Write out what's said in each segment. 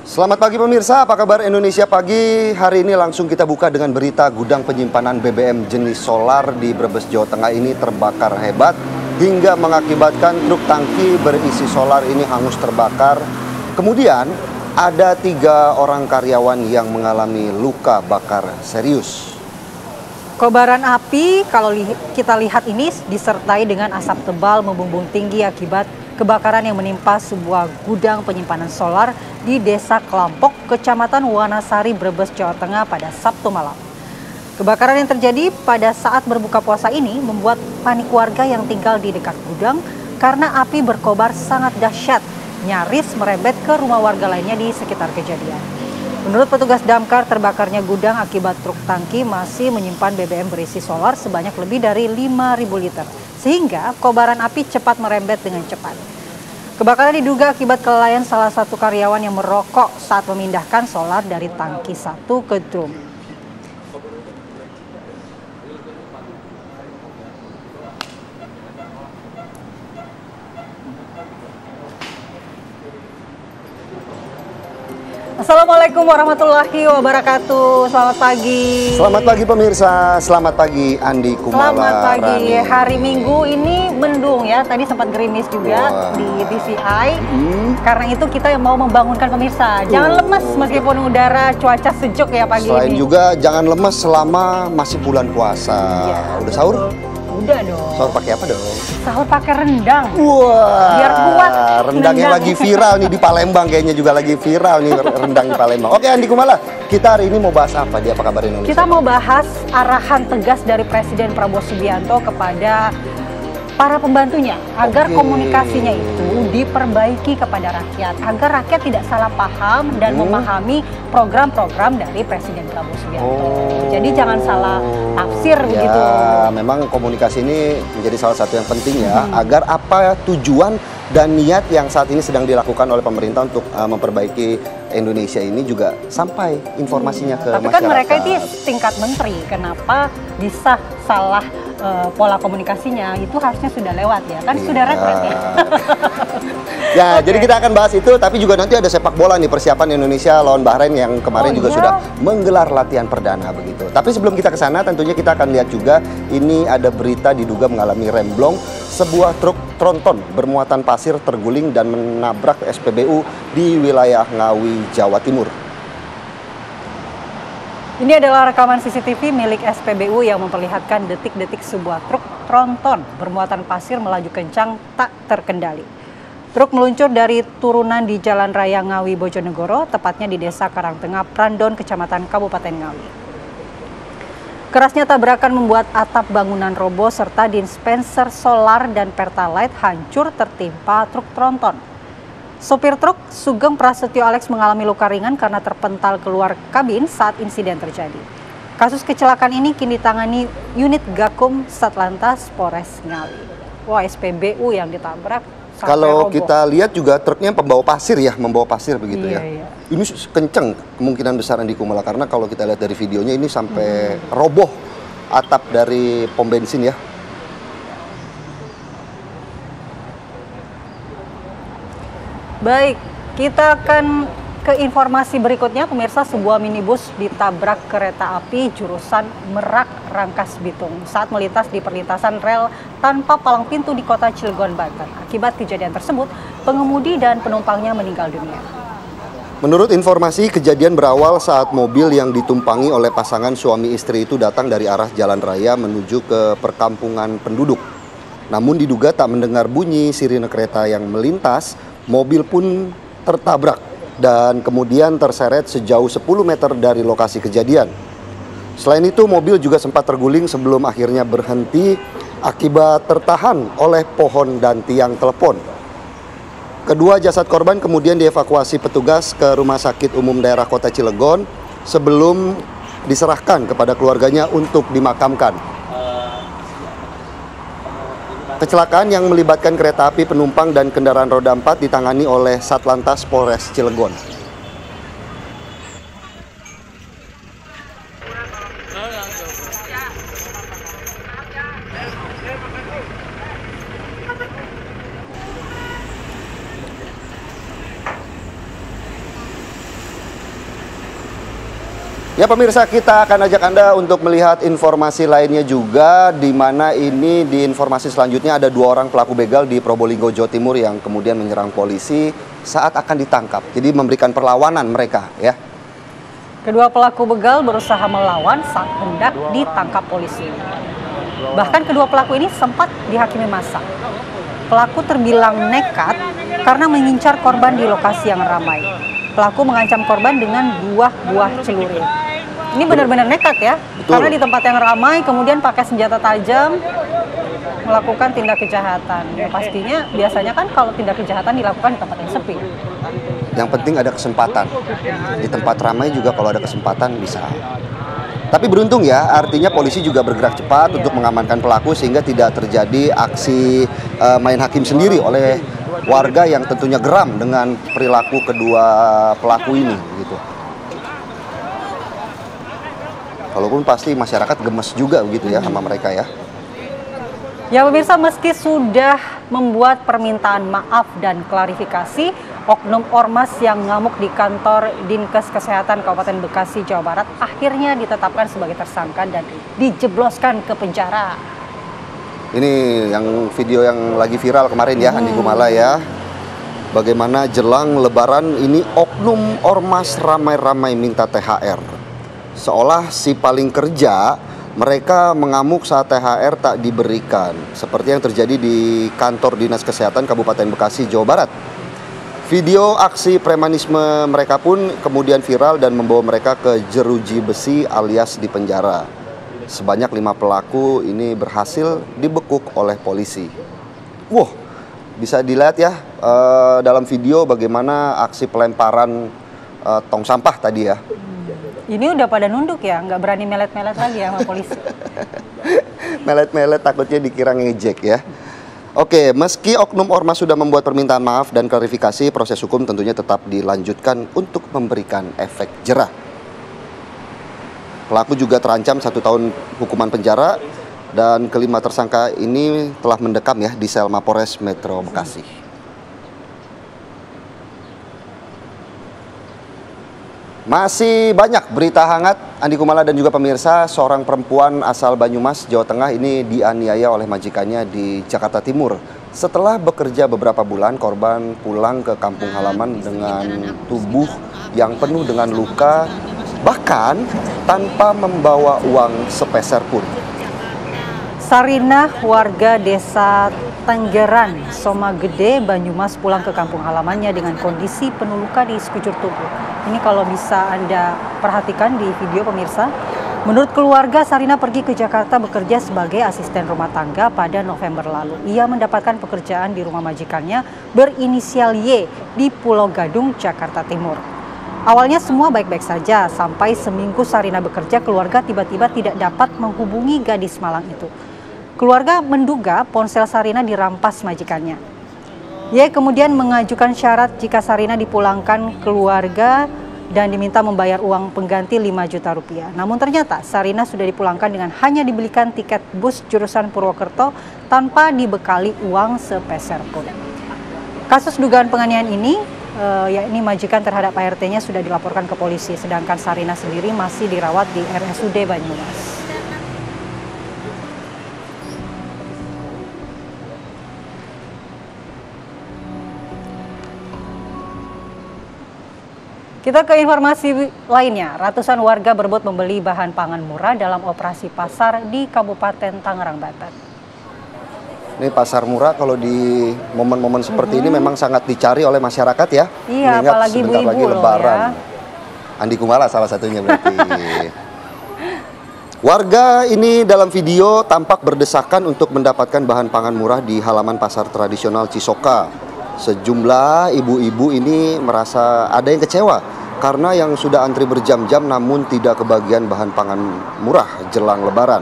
Selamat pagi pemirsa, apa kabar Indonesia Pagi? Hari ini langsung kita buka dengan berita gudang penyimpanan BBM jenis solar di Brebes, Jawa Tengah ini terbakar hebat hingga mengakibatkan truk tangki berisi solar ini hangus terbakar. Kemudian ada 3 orang karyawan yang mengalami luka bakar serius. Kobaran api kalau kita lihat ini disertai dengan asap tebal membumbung tinggi akibat kebakaran yang menimpa sebuah gudang penyimpanan solar di Desa Kelampok, Kecamatan Wanasari, Brebes, Jawa Tengah pada Sabtu malam. Kebakaran yang terjadi pada saat berbuka puasa ini membuat panik warga yang tinggal di dekat gudang karena api berkobar sangat dahsyat, nyaris merembet ke rumah warga lainnya di sekitar kejadian. Menurut petugas damkar, terbakarnya gudang akibat truk tangki masih menyimpan BBM berisi solar sebanyak lebih dari 5.000 liter, sehingga kobaran api cepat merembet dengan cepat. Kebakaran diduga akibat kelalaian salah satu karyawan yang merokok saat memindahkan solar dari tangki 1 ke drum. Assalamualaikum warahmatullahi wabarakatuh. Selamat pagi. Selamat pagi pemirsa, selamat pagi Andi Kumala. Selamat pagi. Rani. Hari Minggu ini mendung ya. Tadi sempat gerimis juga di TVI. Karena itu kita mau membangunkan pemirsa. Jangan lemes meskipun udara cuaca sejuk ya pagi Selain ini. juga jangan lemes selama masih bulan puasa. Ya, udah sahur? Udah dong. Sahur pakai apa dong? Sahur pakai rendang. Wah, Biar kuat. rendang yang lagi viral nih di Palembang, kayaknya juga lagi viral nih rendang di Palembang. Oke Andi Kumala, kita hari ini mau bahas apa di Apa Kabar Indonesia? Kita mau bahas arahan tegas dari Presiden Prabowo Subianto kepada para pembantunya agar komunikasinya itu diperbaiki kepada rakyat, agar rakyat tidak salah paham dan memahami program-program dari Presiden Prabowo Subianto. Jadi jangan salah tafsir begitu. Memang komunikasi ini menjadi salah satu yang penting ya, agar apa tujuan dan niat yang saat ini sedang dilakukan oleh pemerintah untuk memperbaiki Indonesia ini juga sampai informasinya ke Tapi masyarakat. kan mereka itu tingkat menteri, kenapa bisa salah pola komunikasinya? Itu harusnya sudah lewat ya, kan sudah retret ya. Ya, jadi kita akan bahas itu, tapi juga nanti ada sepak bola nih, persiapan Indonesia lawan Bahrain yang kemarin juga sudah menggelar latihan perdana begitu. Tapi sebelum kita ke sana, tentunya kita akan lihat juga ini ada berita diduga mengalami remblong, sebuah truk tronton bermuatan pasir terguling dan menabrak SPBU di wilayah Ngawi, Jawa Timur. Ini adalah rekaman CCTV milik SPBU yang memperlihatkan detik-detik sebuah truk tronton bermuatan pasir melaju kencang tak terkendali. Truk meluncur dari turunan di Jalan Raya Ngawi, Bojonegoro, tepatnya di Desa Karangtengah, Prandon, Kecamatan Kabupaten Ngawi. Kerasnya tabrakan membuat atap bangunan roboh serta dispenser solar dan pertalite hancur tertimpa truk tronton. Sopir truk Sugeng Prasetyo Alex mengalami luka ringan karena terpental keluar kabin saat insiden terjadi. Kasus kecelakaan ini kini ditangani unit Gakum Satlantas Polres Ngawi. Wah, SPBU yang ditabrak. Kalau kita lihat juga truknya pembawa pasir ya, membawa pasir begitu ya. Iya. Ini kenceng kemungkinan besar Andi Kumala, karena kalau kita lihat dari videonya ini sampai roboh atap dari pom bensin ya. Baik, kita akan ke informasi berikutnya. Pemirsa, sebuah minibus ditabrak kereta api jurusan Merak Rangkas Bitung saat melintas di perlintasan rel tanpa palang pintu di kota Cilegon, Banten. Akibat kejadian tersebut, pengemudi dan penumpangnya meninggal dunia. Menurut informasi, kejadian berawal saat mobil yang ditumpangi oleh pasangan suami istri itu datang dari arah jalan raya menuju ke perkampungan penduduk. Namun diduga tak mendengar bunyi sirine kereta yang melintas, mobil pun tertabrak dan kemudian terseret sejauh 10 meter dari lokasi kejadian. Selain itu, mobil juga sempat terguling sebelum akhirnya berhenti akibat tertahan oleh pohon dan tiang telepon. Kedua jasad korban kemudian dievakuasi petugas ke Rumah Sakit Umum Daerah Kota Cilegon sebelum diserahkan kepada keluarganya untuk dimakamkan. Kecelakaan yang melibatkan kereta api, penumpang, dan kendaraan roda 4 ditangani oleh Satlantas Polres Cilegon. Ya pemirsa, kita akan ajak Anda untuk melihat informasi lainnya juga, di mana ini di informasi selanjutnya ada 2 orang pelaku begal di Probolinggo, Jawa Timur yang kemudian menyerang polisi saat akan ditangkap. Jadi memberikan perlawanan mereka ya. Kedua pelaku begal berusaha melawan saat hendak ditangkap polisi. Bahkan kedua pelaku ini sempat dihakimi massa. Pelaku terbilang nekat karena mengincar korban di lokasi yang ramai. Pelaku mengancam korban dengan 2 buah celurit. Ini benar-benar nekat ya. Betul. Karena di tempat yang ramai kemudian pakai senjata tajam melakukan tindak kejahatan. Ya, pastinya biasanya kan kalau tindak kejahatan dilakukan di tempat yang sepi. Yang penting ada kesempatan. Di tempat ramai juga kalau ada kesempatan bisa. Tapi beruntung ya, artinya polisi juga bergerak cepat untuk mengamankan pelaku sehingga tidak terjadi aksi main hakim sendiri oleh warga yang tentunya geram dengan perilaku kedua pelaku ini gitu. Walaupun pasti masyarakat gemes juga begitu ya sama mereka ya. Ya pemirsa, meski sudah membuat permintaan maaf dan klarifikasi, oknum ormas yang ngamuk di kantor Dinkes Kesehatan Kabupaten Bekasi, Jawa Barat akhirnya ditetapkan sebagai tersangka dan dijebloskan ke penjara. Ini yang video yang lagi viral kemarin ya, Andi Gumala ya. Bagaimana jelang Lebaran ini oknum ormas ramai-ramai minta THR. Seolah si paling kerja, mereka mengamuk saat THR tak diberikan. Seperti yang terjadi di kantor Dinas Kesehatan Kabupaten Bekasi, Jawa Barat. Video aksi premanisme mereka pun kemudian viral dan membawa mereka ke jeruji besi alias di penjara. Sebanyak 5 pelaku ini berhasil dibekuk oleh polisi. Wah, bisa dilihat ya dalam video bagaimana aksi pelemparan tong sampah tadi ya. Ini udah pada nunduk ya, nggak berani melet-melet lagi ya sama polisi. Melet-melet takutnya dikira ngejek ya. Oke, meski oknum ormas sudah membuat permintaan maaf dan klarifikasi, proses hukum tentunya tetap dilanjutkan untuk memberikan efek jerah. Pelaku juga terancam 1 tahun hukuman penjara dan kelima tersangka ini telah mendekam ya di sel Mapores Metro Bekasi. Masih banyak berita hangat, Andi Kumala dan juga pemirsa. Seorang perempuan asal Banyumas, Jawa Tengah ini dianiaya oleh majikannya di Jakarta Timur. Setelah bekerja beberapa bulan, korban pulang ke kampung halaman dengan tubuh yang penuh dengan luka, bahkan tanpa membawa uang sepeser pun. Sarinah, warga desa Tenggeran, Somagede, Banyumas pulang ke kampung halamannya dengan kondisi penuh luka di sekujur tubuh. Ini kalau bisa Anda perhatikan di video pemirsa. Menurut keluarga, Sarinah pergi ke Jakarta bekerja sebagai asisten rumah tangga pada November lalu. Ia mendapatkan pekerjaan di rumah majikannya berinisial Y di Pulau Gadung, Jakarta Timur. Awalnya semua baik-baik saja, sampai seminggu Sarinah bekerja, keluarga tiba-tiba tidak dapat menghubungi gadis malang itu. Keluarga menduga ponsel Sarinah dirampas majikannya. Ye kemudian mengajukan syarat jika Sarinah dipulangkan keluarga dan diminta membayar uang pengganti 5 juta rupiah. Namun ternyata Sarinah sudah dipulangkan dengan hanya dibelikan tiket bus jurusan Purwokerto tanpa dibekali uang sepeser pun. Kasus dugaan penganiayaan ini, yakni majikan terhadap ART-nya sudah dilaporkan ke polisi, sedangkan Sarinah sendiri masih dirawat di RSUD Banyumas. Kita ke informasi lainnya, ratusan warga berebut membeli bahan pangan murah dalam operasi pasar di Kabupaten Tangerang, Banten. Ini pasar murah kalau di momen-momen seperti ini memang sangat dicari oleh masyarakat ya. Iya, mengingat apalagi sebentar ibu-ibu lagi loh Lebaran. ya. Andi Kumala salah satunya berarti. Warga ini dalam video tampak berdesakan untuk mendapatkan bahan pangan murah di halaman pasar tradisional Cisoka. Sejumlah ibu-ibu ini merasa ada yang kecewa karena yang sudah antri berjam-jam namun tidak kebagian bahan pangan murah jelang Lebaran.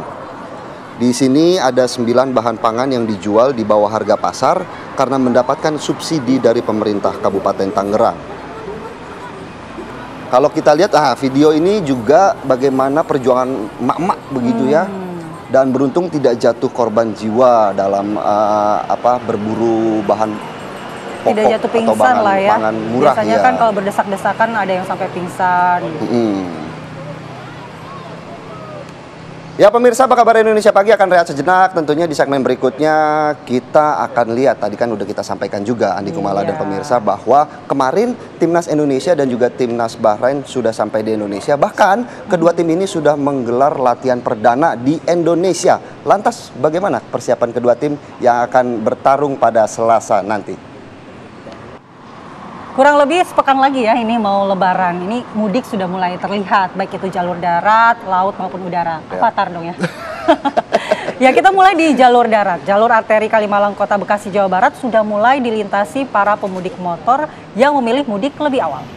Di sini ada 9 bahan pangan yang dijual di bawah harga pasar karena mendapatkan subsidi dari pemerintah Kabupaten Tangerang. Kalau kita lihat video ini juga bagaimana perjuangan emak-emak begitu ya. Dan beruntung tidak jatuh korban jiwa dalam berburu bahan pokok Tidak jatuh atau pingsan lah ya. pangan murah. Biasanya Biasanya ya. kan kalau berdesak-desakan ada yang sampai pingsan. Iya, benar. Ya pemirsa, apa kabar Indonesia Pagi akan rehat sejenak. Tentunya di segmen berikutnya kita akan lihat, tadi kan udah kita sampaikan juga Andi Kumala dan pemirsa, bahwa kemarin Timnas Indonesia dan juga Timnas Bahrain sudah sampai di Indonesia. Bahkan kedua tim ini sudah menggelar latihan perdana di Indonesia. Lantas bagaimana persiapan kedua tim yang akan bertarung pada Selasa nanti? Kurang lebih sepekan lagi ya, ini mau Lebaran. Ini mudik sudah mulai terlihat, baik itu jalur darat, laut maupun udara. Avatar dong ya. Ya, kita mulai di jalur darat. Jalur arteri Kalimalang Kota Bekasi, Jawa Barat sudah mulai dilintasi para pemudik motor yang memilih mudik lebih awal.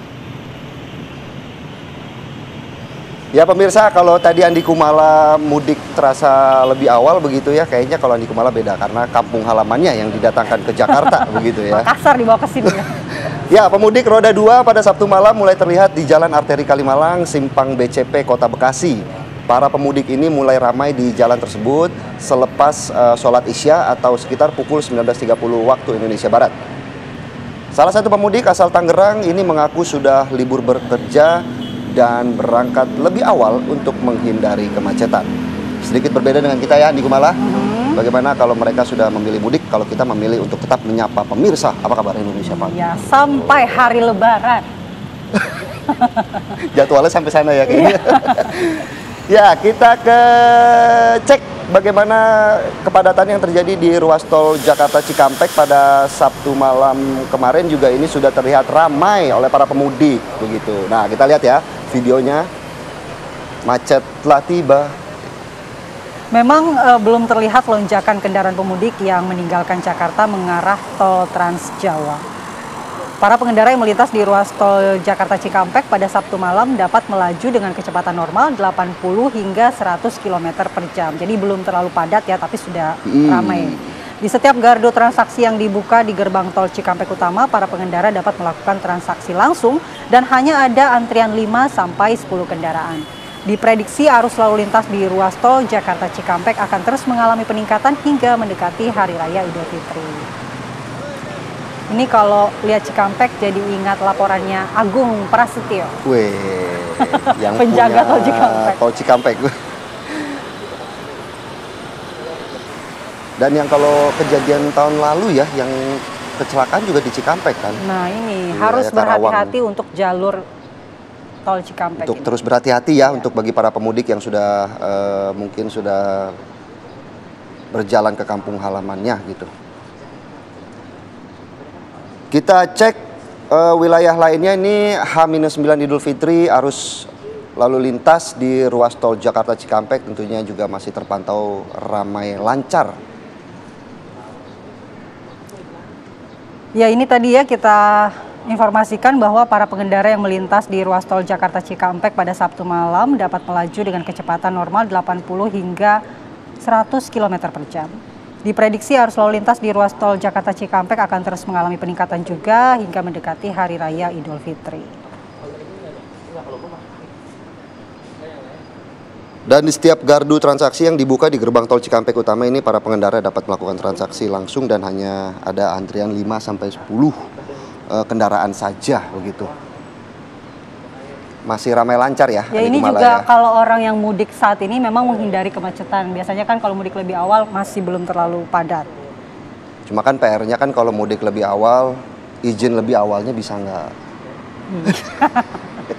Ya pemirsa, kalau tadi Andi Kumala mudik terasa lebih awal begitu ya, kayaknya kalau Andi Kumala beda karena kampung halamannya yang didatangkan ke Jakarta begitu ya. Makassar dibawa ke sini ya. Ya, pemudik roda 2 pada Sabtu malam mulai terlihat di Jalan Arteri Kalimalang, Simpang BCP, Kota Bekasi. Para pemudik ini mulai ramai di jalan tersebut selepas sholat Isya atau sekitar pukul 19.30 waktu Indonesia Barat. Salah satu pemudik asal Tangerang ini mengaku sudah libur bekerja dan berangkat lebih awal untuk menghindari kemacetan. Sedikit berbeda dengan kita ya, Andi Kumala. Bagaimana kalau mereka sudah memilih mudik, kalau kita memilih untuk tetap menyapa pemirsa. Apa kabar Indonesia Pagi? Ya, sampai hari Lebaran. Jadwalnya sampai sana ya kayaknya. Ya, kita cek bagaimana kepadatan yang terjadi di ruas tol Jakarta Cikampek pada Sabtu malam kemarin. Juga ini sudah terlihat ramai oleh para pemudik begitu. Nah, kita lihat ya videonya. Macet telah tiba. Memang belum terlihat lonjakan kendaraan pemudik yang meninggalkan Jakarta mengarah tol Trans Jawa. Para pengendara yang melintas di ruas tol Jakarta Cikampek pada Sabtu malam dapat melaju dengan kecepatan normal 80 hingga 100 km per jam. Jadi belum terlalu padat ya, tapi sudah ramai. Di setiap gardu transaksi yang dibuka di gerbang tol Cikampek Utama, para pengendara dapat melakukan transaksi langsung dan hanya ada antrian 5-10 kendaraan. Diprediksi arus lalu lintas di ruas tol Jakarta Cikampek akan terus mengalami peningkatan hingga mendekati Hari Raya Idul Fitri. Ini kalau lihat Cikampek jadi ingat laporannya Agung Prasetyo. Weh, yang penjaga punya tol Cikampek. Tol Cikampek. Dan yang kalau kejadian tahun lalu ya, yang kecelakaan juga di Cikampek kan. Nah ini Di harus Raya berhati-hati untuk jalur tol Cikampek. Untuk terus berhati-hati ya, untuk bagi para pemudik yang sudah mungkin sudah berjalan ke kampung halamannya gitu. Kita cek wilayah lainnya, ini H-9 Idul Fitri, arus lalu lintas di ruas tol Jakarta Cikampek tentunya juga masih terpantau ramai lancar. Ya, ini tadi ya kita informasikan bahwa para pengendara yang melintas di ruas tol Jakarta Cikampek pada Sabtu malam dapat melaju dengan kecepatan normal 80 hingga 100 km per jam. Diprediksi arus lalu lintas di ruas tol Jakarta Cikampek akan terus mengalami peningkatan juga hingga mendekati Hari Raya Idul Fitri. Dan di setiap gardu transaksi yang dibuka di gerbang tol Cikampek Utama ini, para pengendara dapat melakukan transaksi langsung dan hanya ada antrian 5-10 kendaraan saja begitu. Masih ramai lancar ya. Ya, ini juga kalau orang yang mudik saat ini memang menghindari kemacetan. Biasanya kan kalau mudik lebih awal masih belum terlalu padat. Cuma kan PR-nya kan kalau mudik lebih awal, izin lebih awalnya bisa nggak?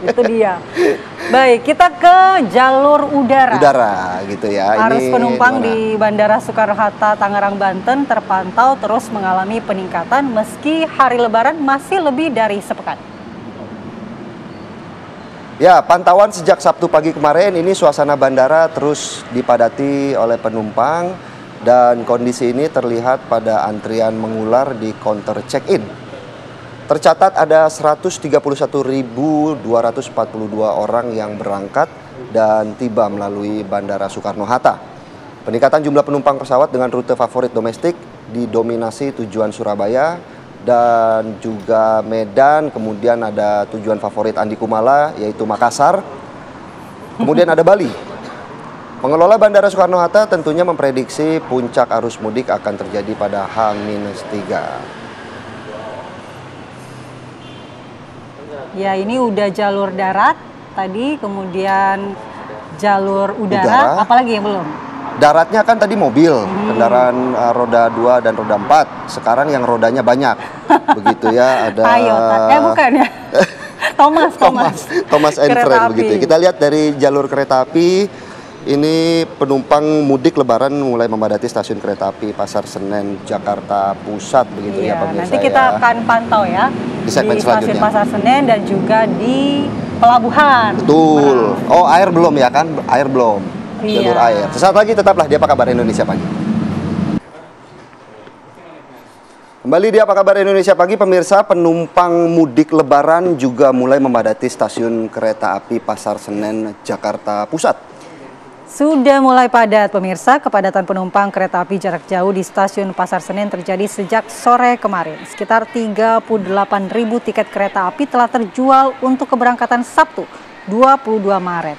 Itu dia. Baik, kita ke jalur udara. Udara gitu ya. Arus ini penumpang gimana? di Bandara Soekarno-Hatta, Tangerang, Banten terpantau terus mengalami peningkatan meski hari Lebaran masih lebih dari sepekan. Ya, pantauan sejak Sabtu pagi kemarin ini suasana bandara terus dipadati oleh penumpang dan kondisi ini terlihat pada antrian mengular di counter check-in. Tercatat ada 131.242 orang yang berangkat dan tiba melalui Bandara Soekarno-Hatta. Peningkatan jumlah penumpang pesawat dengan rute favorit domestik didominasi tujuan Surabaya dan juga Medan, kemudian ada tujuan favorit Andi Kumala yaitu Makassar, kemudian ada Bali. Pengelola Bandara Soekarno-Hatta tentunya memprediksi puncak arus mudik akan terjadi pada H-3. Ya, ini udah jalur darat tadi, kemudian jalur udara, apalagi yang belum? Daratnya kan tadi mobil, kendaraan roda 2 dan roda 4. Sekarang yang rodanya banyak. Begitu ya, ada bukan ya. Thomas and Friends begitu. Kita lihat dari jalur kereta api, ini penumpang mudik lebaran mulai memadati stasiun kereta api Pasar Senen Jakarta Pusat begitu ya pemirsa. Nanti kita akan pantau ya di segmen selanjutnya. Stasiun Pasar Senen dan juga di pelabuhan. Betul. Oh, air belum ya kan? Air belum. Jalur air. Sesaat lagi tetaplah di Apa Kabar Indonesia Pagi. Kembali di Apa Kabar Indonesia Pagi, pemirsa, penumpang mudik lebaran juga mulai memadati stasiun kereta api Pasar Senen Jakarta Pusat. Sudah mulai padat pemirsa, kepadatan penumpang kereta api jarak jauh di stasiun Pasar Senen terjadi sejak sore kemarin. Sekitar 38.000 tiket kereta api telah terjual untuk keberangkatan Sabtu 22 Maret.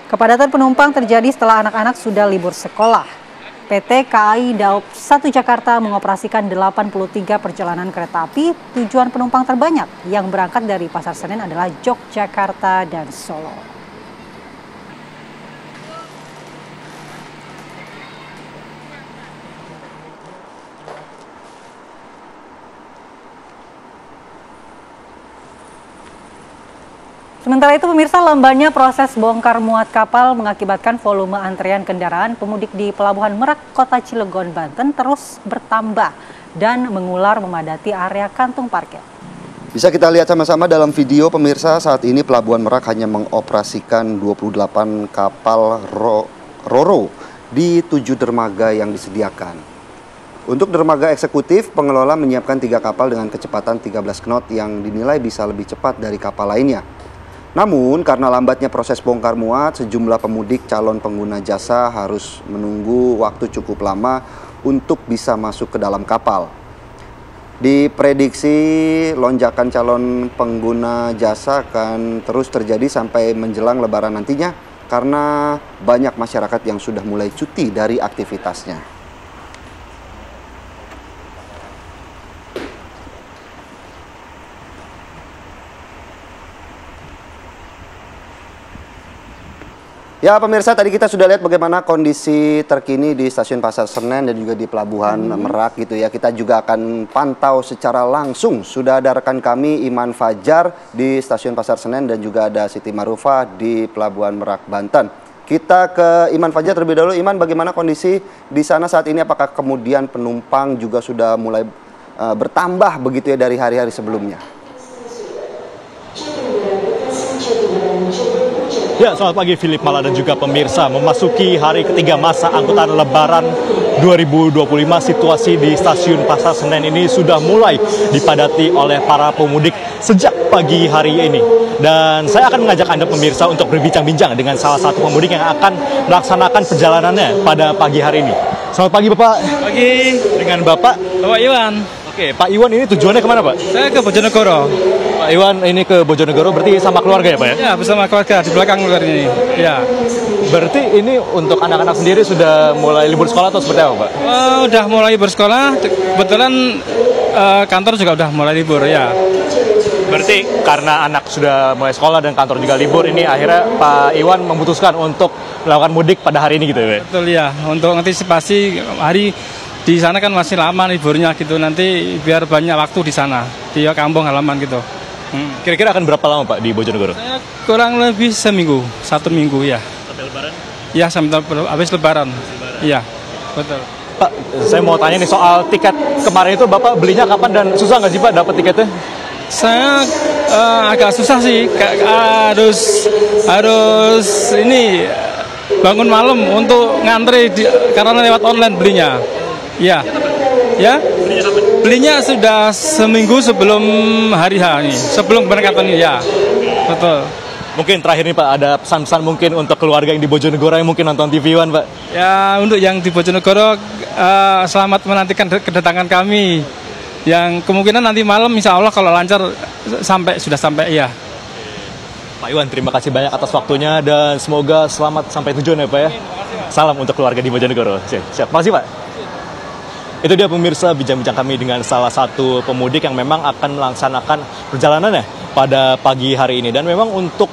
Kepadatan penumpang terjadi setelah anak-anak sudah libur sekolah. PT KAI Daob 1 Jakarta mengoperasikan 83 perjalanan kereta api. Tujuan penumpang terbanyak yang berangkat dari Pasar Senen adalah Yogyakarta dan Solo. Sementara itu pemirsa, lambannya proses bongkar muat kapal mengakibatkan volume antrian kendaraan pemudik di Pelabuhan Merak, Kota Cilegon, Banten terus bertambah dan mengular memadati area kantung parkir. Bisa kita lihat sama-sama dalam video pemirsa, saat ini Pelabuhan Merak hanya mengoperasikan 28 kapal Ro-Ro di 7 dermaga yang disediakan. Untuk dermaga eksekutif, pengelola menyiapkan 3 kapal dengan kecepatan 13 knot yang dinilai bisa lebih cepat dari kapal lainnya. Namun, karena lambatnya proses bongkar muat, sejumlah pemudik calon pengguna jasa harus menunggu waktu cukup lama untuk bisa masuk ke dalam kapal. Diprediksi lonjakan calon pengguna jasa akan terus terjadi sampai menjelang Lebaran nantinya karena banyak masyarakat yang sudah mulai cuti dari aktivitasnya. Ya pemirsa, tadi kita sudah lihat bagaimana kondisi terkini di stasiun Pasar Senen dan juga di Pelabuhan Merak gitu ya. Kita juga akan pantau secara langsung. Sudah ada rekan kami Iman Fajar di stasiun Pasar Senen dan juga ada Siti Marufah di Pelabuhan Merak, Banten. Kita ke Iman Fajar terlebih dahulu. Iman, bagaimana kondisi di sana saat ini? Apakah kemudian penumpang juga sudah mulai bertambah begitu ya dari hari-hari sebelumnya? Ya, selamat pagi Philip Mala dan juga pemirsa. Memasuki hari ketiga masa angkutan Lebaran 2025, situasi di stasiun Pasar Senen ini sudah mulai dipadati oleh para pemudik sejak pagi hari ini. Dan saya akan mengajak Anda pemirsa untuk berbincang-bincang dengan salah satu pemudik yang akan melaksanakan perjalanannya pada pagi hari ini. Selamat pagi Bapak. Pagi. Dengan Bapak Iwan. Oke, Pak Iwan, ini tujuannya kemana Pak? Saya ke Bojonegoro. Pak Iwan ini ke Bojonegoro berarti sama keluarga ya Pak ya? Ya, bersama keluarga di belakang keluarga ini. Ya. Berarti ini untuk anak-anak sendiri sudah mulai libur sekolah atau seperti apa Pak? Udah mulai bersekolah. Kebetulan kantor juga udah mulai libur ya. Berarti karena anak sudah mulai sekolah dan kantor juga libur, ini akhirnya Pak Iwan memutuskan untuk melakukan mudik pada hari ini gitu ya Pak? Betul ya, untuk antisipasi hari di sana kan masih lama liburnya gitu, nanti biar banyak waktu di sana, di kampung halaman gitu. Kira-kira akan berapa lama Pak di Bojonegoro? Saya kurang lebih seminggu, 1 minggu ya. Sampai Lebaran? Ya, sampai habis Lebaran. Iya, betul. Pak, saya mau tanya nih soal tiket kemarin itu Bapak belinya kapan dan susah nggak sih Pak dapat tiketnya? Saya agak susah sih, harus ini bangun malam untuk ngantri karena lewat online belinya. Ya, ya. Belinya sudah seminggu sebelum hari H ini, sebelum keberangkatan ini ya. Betul. Mungkin terakhir nih Pak, ada pesan-pesan mungkin untuk keluarga yang di Bojonegoro yang mungkin nonton TV One Pak? Ya, untuk yang di Bojonegoro selamat menantikan kedatangan kami. Yang kemungkinan nanti malam insya Allah kalau lancar sudah sampai ya. Pak Iwan, terima kasih banyak atas waktunya dan semoga selamat sampai tujuan ya Pak ya. Salam untuk keluarga di Bojonegoro. Siap, makasih Pak. Itu dia pemirsa bincang-bincang kami dengan salah satu pemudik yang memang akan melaksanakan perjalanannya pada pagi hari ini. Dan memang untuk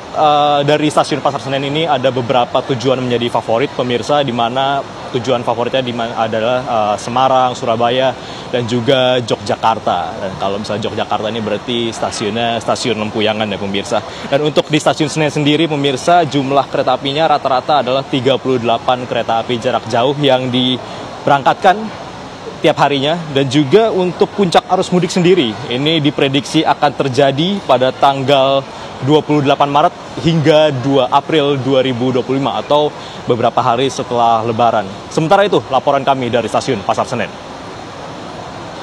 dari stasiun Pasar Senen ini ada beberapa tujuan menjadi favorit pemirsa, di mana tujuan favoritnya adalah Semarang, Surabaya, dan juga Yogyakarta. Dan kalau misalnya Yogyakarta ini berarti stasiunnya stasiun Lempuyangan ya pemirsa. Dan untuk di stasiun Senen sendiri pemirsa, jumlah kereta apinya rata-rata adalah 38 kereta api jarak jauh yang diberangkatkan tiap harinya. Dan juga untuk puncak arus mudik sendiri ini diprediksi akan terjadi pada tanggal 28 Maret hingga 2 April 2025 atau beberapa hari setelah Lebaran. Sementara itu laporan kami dari stasiun Pasar Senen.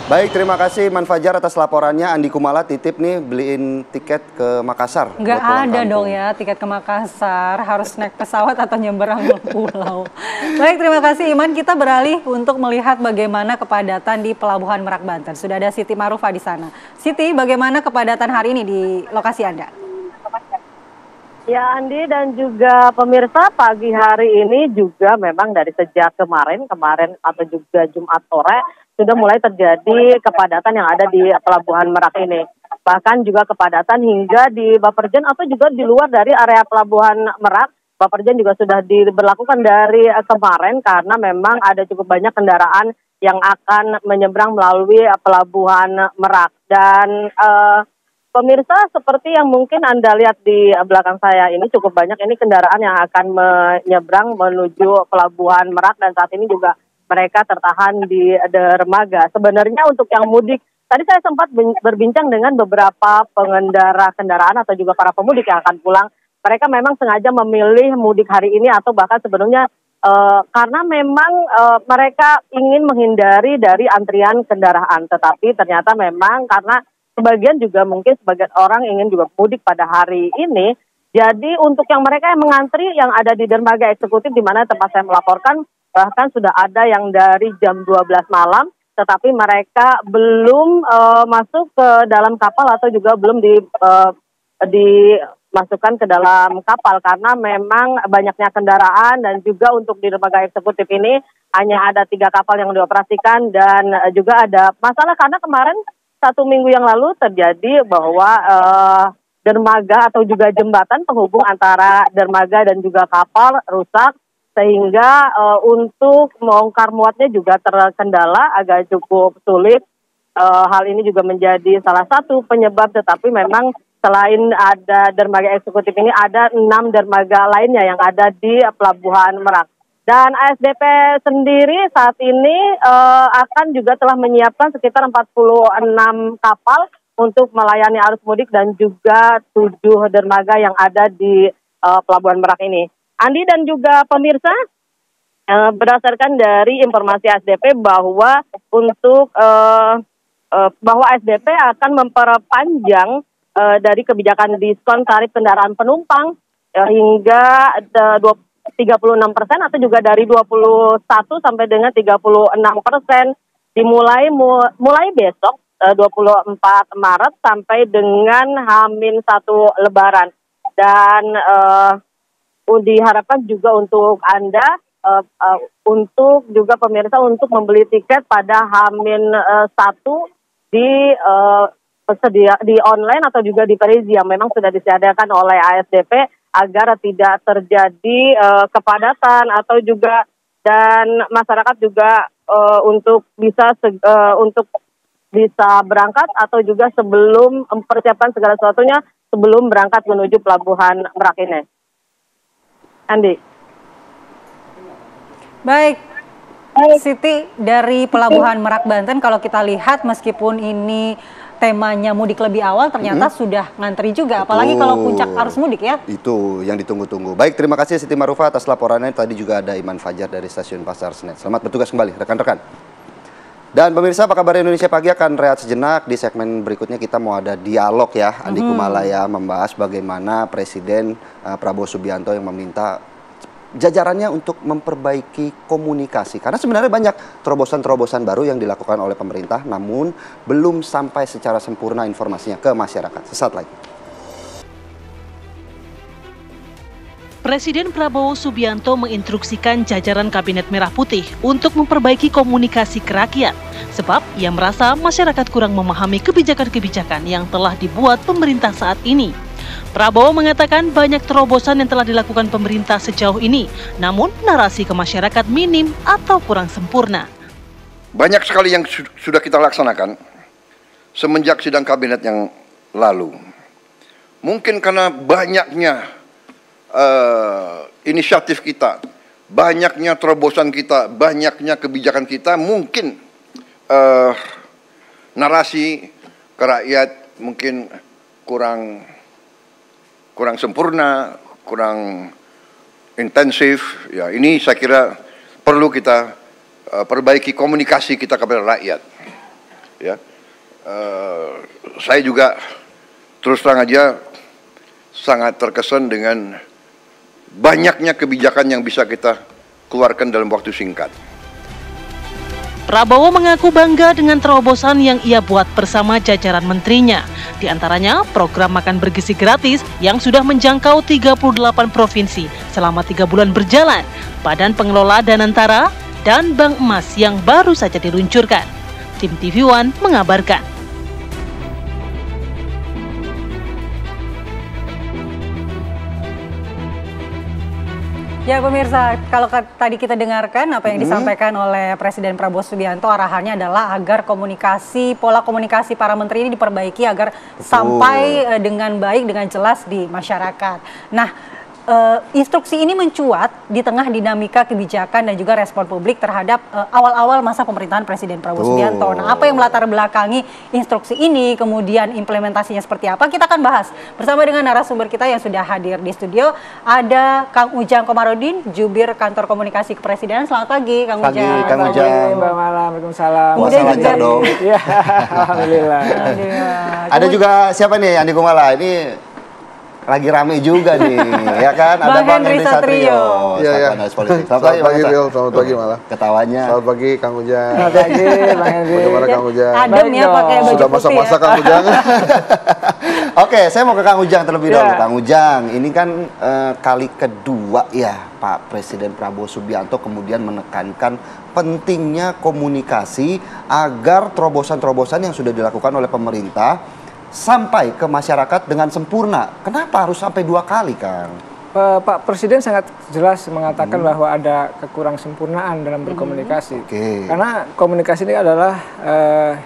Baik, terima kasih Man Fajar atas laporannya. Andi Kumala titip nih beliin tiket ke Makassar. Nggak ada dong ya tiket ke Makassar, harus naik pesawat atau nyeberang ke pulau. Baik, terima kasih Iman. Kita beralih untuk melihat bagaimana kepadatan di Pelabuhan Merak, Banten. Sudah ada Siti Marufa di sana. Siti, bagaimana kepadatan hari ini di lokasi Anda? Ya Andi dan juga pemirsa, pagi hari ini juga memang dari sejak kemarin atau juga Jumat sore sudah mulai terjadi kepadatan yang ada di Pelabuhan Merak ini. Bahkan juga kepadatan hingga di Baperjen atau juga di luar dari area Pelabuhan Merak. Baperjen juga sudah diberlakukan dari kemarin karena memang ada cukup banyak kendaraan yang akan menyeberang melalui Pelabuhan Merak. Dan pemirsa, seperti yang mungkin Anda lihat di belakang saya ini, cukup banyak ini kendaraan yang akan menyeberang menuju Pelabuhan Merak, dan saat ini juga mereka tertahan di dermaga. Sebenarnya untuk yang mudik, tadi saya sempat berbincang dengan beberapa pengendara kendaraan atau juga para pemudik yang akan pulang. Mereka memang sengaja memilih mudik hari ini atau bahkan sebelumnya karena memang mereka ingin menghindari dari antrian kendaraan. Tetapi ternyata memang karena sebagian juga mungkin sebagian orang ingin juga mudik pada hari ini. Jadi untuk yang mereka yang mengantri yang ada di dermaga eksekutif di mana tempat saya melaporkan, bahkan sudah ada yang dari jam 12 malam, tetapi mereka belum masuk ke dalam kapal atau juga belum dimasukkan ke dalam kapal karena memang banyaknya kendaraan. Dan juga untuk di dermaga eksekutif ini hanya ada 3 kapal yang dioperasikan, dan juga ada masalah karena kemarin 1 minggu yang lalu terjadi bahwa dermaga atau juga jembatan penghubung antara dermaga dan juga kapal rusak, sehingga untuk bongkar muatnya juga terkendala, agak cukup sulit. Hal ini juga menjadi salah satu penyebab, tetapi memang selain ada dermaga eksekutif ini ada 6 dermaga lainnya yang ada di Pelabuhan Merak. Dan ASDP sendiri saat ini akan juga telah menyiapkan sekitar 46 kapal untuk melayani arus mudik dan juga 7 dermaga yang ada di Pelabuhan Merak ini. Andi dan juga pemirsa, berdasarkan dari informasi ASDP bahwa untuk bahwa ASDP akan memperpanjang dari kebijakan diskon tarif kendaraan penumpang hingga 36% atau juga dari 21 sampai dengan 36% dimulai mulai besok 24 Maret sampai dengan H-1 Lebaran. Dan diharapkan juga untuk Anda, untuk juga pemirsa untuk membeli tiket pada H-1 di online atau juga di Perizi yang memang sudah disediakan oleh ASDP agar tidak terjadi kepadatan atau juga dan masyarakat juga untuk bisa berangkat atau juga sebelum mempersiapkan segala sesuatunya sebelum berangkat menuju Pelabuhan Merak ini. Andi. Baik, Siti, dari Pelabuhan Merak Banten kalau kita lihat meskipun ini temanya mudik lebih awal ternyata sudah ngantri juga. Apalagi kalau puncak arus mudik ya. Itu yang ditunggu-tunggu. Baik, terima kasih Siti Marufa atas laporannya. Tadi juga ada Iman Fajar dari Stasiun Pasar Senen. Selamat bertugas kembali rekan-rekan. Dan pemirsa, apa kabar Indonesia Pagi akan rehat sejenak. Di segmen berikutnya kita mau ada dialog ya. Andi Kumala ya membahas bagaimana Presiden Prabowo Subianto yang meminta jajarannya untuk memperbaiki komunikasi. Karena sebenarnya banyak terobosan-terobosan baru yang dilakukan oleh pemerintah, namun belum sampai secara sempurna informasinya ke masyarakat. Sesaat lagi. Presiden Prabowo Subianto menginstruksikan jajaran Kabinet Merah Putih untuk memperbaiki komunikasi ke rakyat, sebab ia merasa masyarakat kurang memahami kebijakan-kebijakan yang telah dibuat pemerintah saat ini. Prabowo mengatakan banyak terobosan yang telah dilakukan pemerintah sejauh ini, namun narasi ke masyarakat minim atau kurang sempurna. Banyak sekali yang sudah kita laksanakan semenjak sidang kabinet yang lalu. Mungkin karena banyaknya inisiatif kita, banyaknya terobosan kita, banyaknya kebijakan kita, mungkin narasi ke rakyat mungkin kurang sempurna, kurang intensif. Ya, ini saya kira perlu kita perbaiki komunikasi kita kepada rakyat. Ya, saya juga terus terang aja sangat terkesan dengan banyaknya kebijakan yang bisa kita keluarkan dalam waktu singkat. Prabowo mengaku bangga dengan terobosan yang ia buat bersama jajaran menterinya. Di antaranya program makan bergizi gratis yang sudah menjangkau 38 provinsi selama 3 bulan berjalan, Badan Pengelola Danantara, dan Bank Emas yang baru saja diluncurkan. Tim TV One mengabarkan. Ya pemirsa, kalau tadi kita dengarkan apa yang disampaikan oleh Presiden Prabowo Subianto, arahannya adalah agar pola komunikasi para menteri ini diperbaiki agar sampai dengan baik, dengan jelas di masyarakat. Nah, instruksi ini mencuat di tengah dinamika kebijakan dan juga respon publik terhadap awal-awal masa pemerintahan Presiden Prabowo Subianto. Nah, apa yang melatar belakangi instruksi ini, kemudian implementasinya seperti apa, kita akan bahas bersama dengan narasumber kita yang sudah hadir di studio. Ada Kang Ujang Komarudin, Jubir Kantor Komunikasi Kepresidenan. Selamat pagi, Kang Ujang. Pagi, Kang Ujang. Mbak Mala, Waalaikumsalam. Puasa lancar dong. Iya, alhamdulillah. Ada juga siapa nih, Andi Kumala? Ini lagi rame juga nih, ya kan? Ada Bang Henry Satrio. Iya. Selamat pagi, Rio. Selamat pagi, Malah. Ketawanya. Selamat pagi, Kang Ujang. Selamat pagi, Bang Henry. Bagaimana, Kang Ujang? Adem ya pakai baju Sudah masak-masak, ya. Kang Ujang. Oke, saya mau ke Kang Ujang terlebih dahulu. Kang Ujang, ini kan kali kedua ya Pak Presiden Prabowo Subianto kemudian menekankan pentingnya komunikasi agar terobosan-terobosan yang sudah dilakukan oleh pemerintah sampai ke masyarakat dengan sempurna. Kenapa harus sampai 2 kali, Kang? Pak Presiden sangat jelas mengatakan bahwa ada kekurangsempurnaan dalam berkomunikasi. Karena komunikasi ini adalah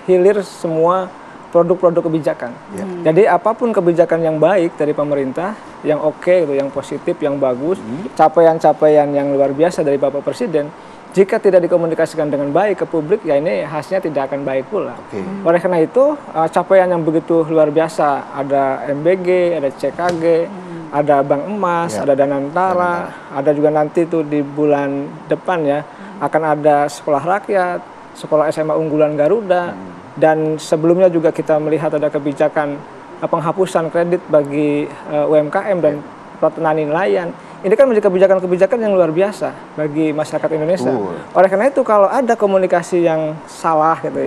hilir semua produk-produk kebijakan. Jadi apapun kebijakan yang baik dari pemerintah, yang oke, yang positif, yang bagus, capaian-capaian yang luar biasa dari Bapak Presiden, jika tidak dikomunikasikan dengan baik ke publik, ya ini hasilnya tidak akan baik pula. Oleh karena itu, capaian yang begitu luar biasa, ada MBG, ada CKG, ada Bank Emas, ada Danantara, ada juga nanti tuh di bulan depan ya, akan ada sekolah rakyat, sekolah SMA unggulan Garuda, dan sebelumnya juga kita melihat ada kebijakan penghapusan kredit bagi UMKM dan petani nelayan. Ini kan menjadi kebijakan-kebijakan yang luar biasa bagi masyarakat Indonesia. Oleh karena itu kalau ada komunikasi yang salah gitu,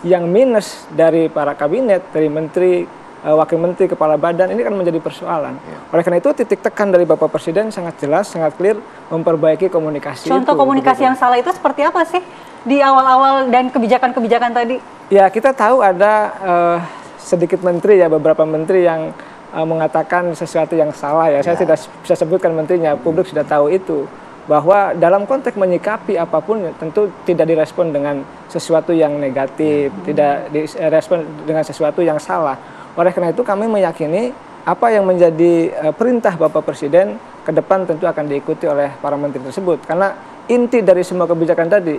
yang minus dari para kabinet, dari menteri, wakil menteri, kepala badan, ini kan menjadi persoalan. Oleh karena itu titik tekan dari Bapak Presiden sangat jelas, sangat clear memperbaiki komunikasi. Contoh komunikasi yang salah itu seperti apa sih di awal-awal dan kebijakan-kebijakan tadi? Ya, kita tahu ada sedikit menteri ya, beberapa menteri yang mengatakan sesuatu yang salah ya. Saya tidak bisa sebutkan menterinya, publik sudah tahu itu. Bahwa dalam konteks menyikapi apapun tentu tidak direspon dengan sesuatu yang negatif, tidak direspon dengan sesuatu yang salah. Oleh karena itu kami meyakini apa yang menjadi perintah Bapak Presiden ke depan tentu akan diikuti oleh para menteri tersebut. Karena inti dari semua kebijakan tadi,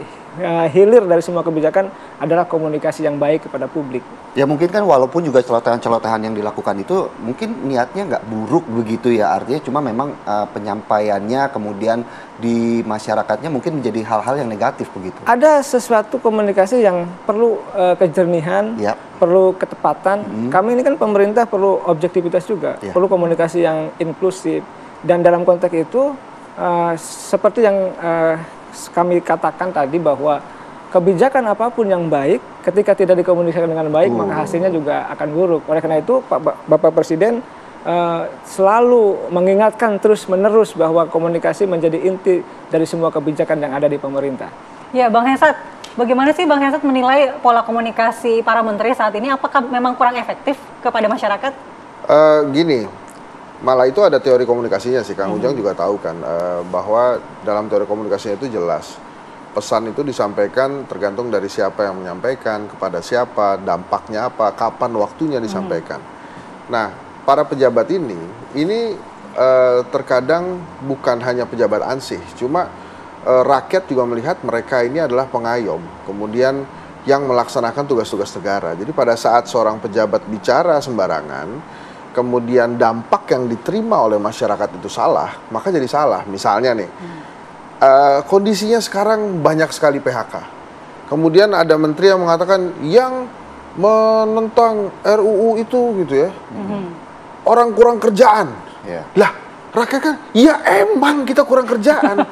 hilir dari semua kebijakan adalah komunikasi yang baik kepada publik. Ya mungkin kan walaupun juga celotehan-celotehan yang dilakukan itu mungkin niatnya nggak buruk begitu ya, artinya cuma memang penyampaiannya kemudian di masyarakatnya mungkin menjadi hal-hal yang negatif begitu. Ada sesuatu komunikasi yang perlu kejernihan, perlu ketepatan. Kami ini kan pemerintah perlu objektivitas juga, perlu komunikasi yang inklusif. Dan dalam konteks itu seperti yang kami katakan tadi bahwa kebijakan apapun yang baik ketika tidak dikomunikasikan dengan baik maka hasilnya juga akan buruk. Oleh karena itu Bapak Presiden selalu mengingatkan terus-menerus bahwa komunikasi menjadi inti dari semua kebijakan yang ada di pemerintah. Ya, Bang Hensat, bagaimana sih Bang Hensat menilai pola komunikasi para menteri saat ini? Apakah memang kurang efektif kepada masyarakat? Gini, malah itu ada teori komunikasinya sih, Kang Ujang juga tahu kan, bahwa dalam teori komunikasinya itu jelas. Pesan itu disampaikan tergantung dari siapa yang menyampaikan, kepada siapa, dampaknya apa, kapan waktunya disampaikan. Nah, para pejabat ini terkadang bukan hanya pejabat ansih, cuma rakyat juga melihat mereka ini adalah pengayom, kemudian yang melaksanakan tugas-tugas negara. Jadi pada saat seorang pejabat bicara sembarangan, kemudian dampak yang diterima oleh masyarakat itu salah, maka jadi salah. Misalnya nih, kondisinya sekarang banyak sekali PHK. Kemudian ada menteri yang mengatakan yang menentang RUU itu gitu ya, orang kurang kerjaan. Lah, rakyat kan, ya emang kita kurang kerjaan.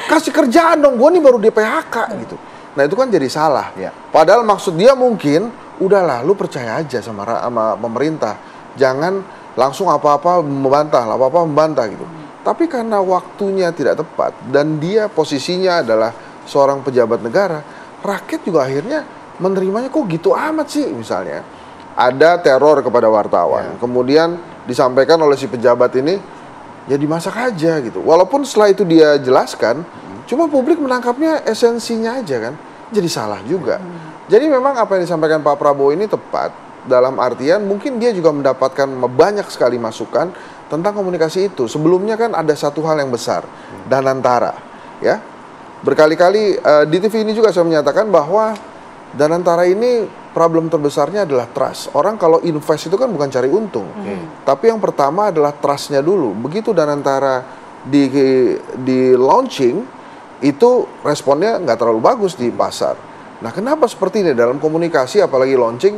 Kasih kerjaan dong, gue nih baru di PHK gitu. Nah itu kan jadi salah. Padahal maksud dia mungkin, udahlah lu percaya aja sama pemerintah. Jangan langsung apa-apa membantah gitu. Tapi karena waktunya tidak tepat dan dia posisinya adalah seorang pejabat negara, rakyat juga akhirnya menerimanya kok gitu amat sih. Misalnya ada teror kepada wartawan, kemudian disampaikan oleh si pejabat ini, ya dimasak aja gitu. Walaupun setelah itu dia jelaskan, cuma publik menangkapnya esensinya aja kan, jadi salah juga. Jadi memang apa yang disampaikan Pak Prabowo ini tepat, dalam artian mungkin dia juga mendapatkan banyak sekali masukan tentang komunikasi itu. Sebelumnya kan ada satu hal yang besar, Danantara, ya. Berkali-kali di TV ini juga saya menyatakan bahwa Danantara ini problem terbesarnya adalah trust. Orang kalau invest itu kan bukan cari untung, tapi yang pertama adalah trustnya dulu. Begitu Danantara di launching, itu responnya nggak terlalu bagus di pasar. Nah, kenapa seperti ini dalam komunikasi, apalagi launching?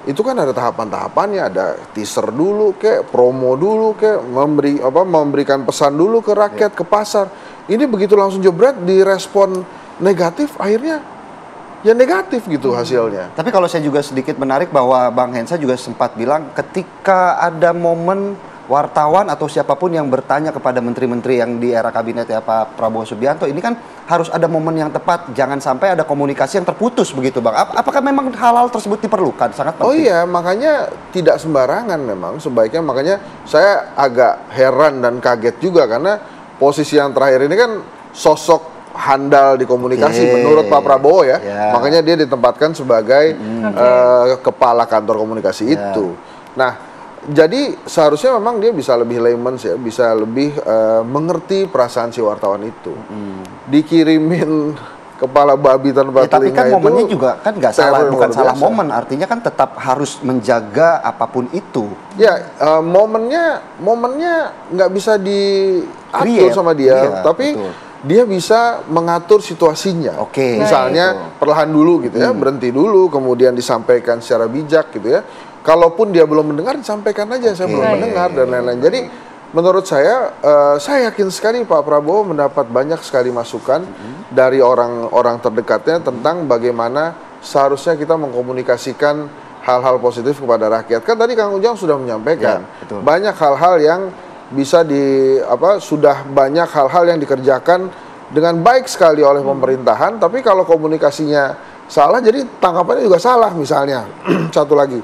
Itu kan ada tahapan-tahapannya, ada teaser dulu, kayak promo dulu, kayak memberikan pesan dulu ke rakyat, ke pasar. Ini begitu langsung jebret, direspon negatif, akhirnya ya negatif gitu hasilnya. Tapi kalau saya juga sedikit menarik bahwa Bang Hensa juga sempat bilang ketika ada momen wartawan atau siapapun yang bertanya kepada menteri-menteri yang di era kabinet ya Pak Prabowo Subianto, ini kan harus ada momen yang tepat, jangan sampai ada komunikasi yang terputus begitu Bang. Apakah memang hal-hal tersebut diperlukan? Sangat penting. Oh iya, makanya tidak sembarangan memang sebaiknya, makanya saya agak heran dan kaget juga karena posisi yang terakhir ini kan sosok handal di komunikasi menurut Pak Prabowo ya. Makanya dia ditempatkan sebagai kepala kantor komunikasi itu. Nah, jadi seharusnya memang dia bisa lebih layman ya, bisa lebih mengerti perasaan si wartawan itu. Dikirimin kepala babi tanpa telinga tapi kan itu, momennya juga kan nggak salah, bukan salah biasa. momen, artinya kan tetap harus menjaga apapun itu. Ya, momennya nggak bisa diatur sama dia, tapi betul. Dia bisa mengatur situasinya. Misalnya perlahan dulu gitu ya, berhenti dulu, kemudian disampaikan secara bijak gitu ya. Kalaupun dia belum mendengar, disampaikan aja saya belum mendengar dan lain-lain. Jadi menurut saya yakin sekali Pak Prabowo mendapat banyak sekali masukan dari orang-orang terdekatnya tentang bagaimana seharusnya kita mengkomunikasikan hal-hal positif kepada rakyat. Kan tadi Kang Ujang sudah menyampaikan banyak hal-hal yang bisa sudah banyak hal-hal yang dikerjakan dengan baik sekali oleh pemerintahan, tapi kalau komunikasinya salah, jadi tangkapannya juga salah. Misalnya satu lagi,